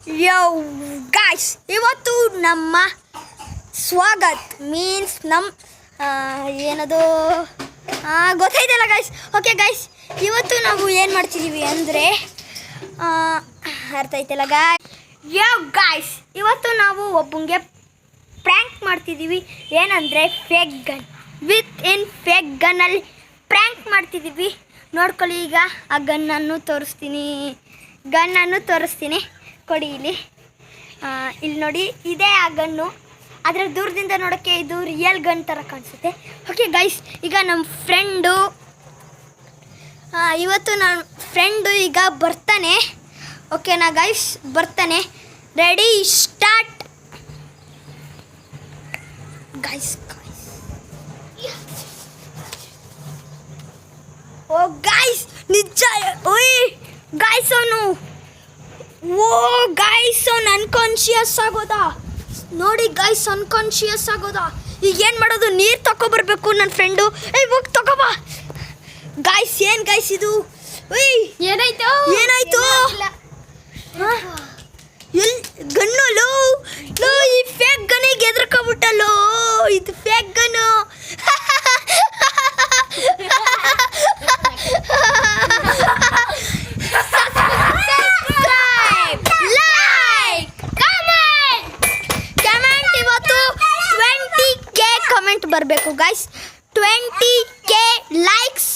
ಯೋ guys, ಇವತ್ತು ನಮ್ಮ Swagath means ಏನದು ಗೊತ್ತಾಯ್ತಲ್ಲ ಗಾಯ್ಸ್. ಓಕೆ ಗಾಯ್ಸ್, ಇವತ್ತು ನಾವು ಏನು ಮಾಡ್ತಿದ್ದೀವಿ ಅಂದರೆ ಅರ್ಥ ಆಯ್ತಲ್ಲ ಯೋ ಗಾಯ್ಸ್, ಇವತ್ತು ನಾವು ಒಬ್ಬಂಗೆ ಪ್ರ್ಯಾಂಕ್ ಮಾಡ್ತಿದ್ದೀವಿ. ಏನಂದರೆ ಫೇಕ್ ಗನ್ ಫೇಕ್ ಗನ್ನಲ್ಲಿ ಪ್ರ್ಯಾಂಕ್ ಮಾಡ್ತಿದ್ದೀವಿ. ನೋಡ್ಕೊಳ್ಳಿ, ಈಗ ಆ ಗನ್ನನ್ನು ತೋರಿಸ್ತೀನಿ. ಕೊಡಿ ಇಲ್ಲಿ ನೋಡಿ, ಇದೇ ಆ ಗನ್ನು. ಅದರ ದೂರದಿಂದ ನೋಡೋಕ್ಕೆ ಇದು ರಿಯಲ್ ಗನ್ ಥರ ಕಾಣಿಸುತ್ತೆ. ಓಕೆ ಗೈಸ್, ಈಗ ನಮ್ಮ ಫ್ರೆಂಡು ಈಗ ಬರ್ತಾನೆ. ಓಕೆನಾ ಗೈಸ್, ಬರ್ತಾನೆ. Ready, start guys. Oh guys, ನಿಜ. ಓಯ್ ಗೈಸ್, ಅವನು ಅನ್ಕಾನ್ಶಿಯಸ್ ಆಗೋದಾ? ನೋಡಿ ಗೈಸ್, ಅನ್ಕಾನ್ಶಿಯಸ್ ಆಗೋದಾ? ಈಗ ಏನು ಮಾಡೋದು? ನೀರು ತಗೊಬರ್ಬೇಕು ನನ್ನ ಫ್ರೆಂಡು. ಹೋಗಿ ತಗೋಬಾ ಗೈಸ್. ಏನು ಗೈಸ್ ಇದು? ಏನಾಯ್ತು? ಎಲ್ಲಿ ಗನ್ನಲ್ಲೋ? ಈ ಫೇಕ್ ಗನ್ನಿಗೆ ಎದ್ರಕೊಬಿಟ್ಟಲ್ಲೋ. ಇದು ಫೇಕ್ ಗನ್ನು. ಬರಬೇಕು guys. 20K likes,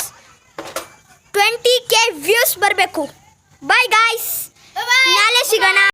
20K views ಬರಬೇಕು. ಬಾಯ್ ಗೈಸ್, ನಾಳೆ ಸಿಗೋಣ.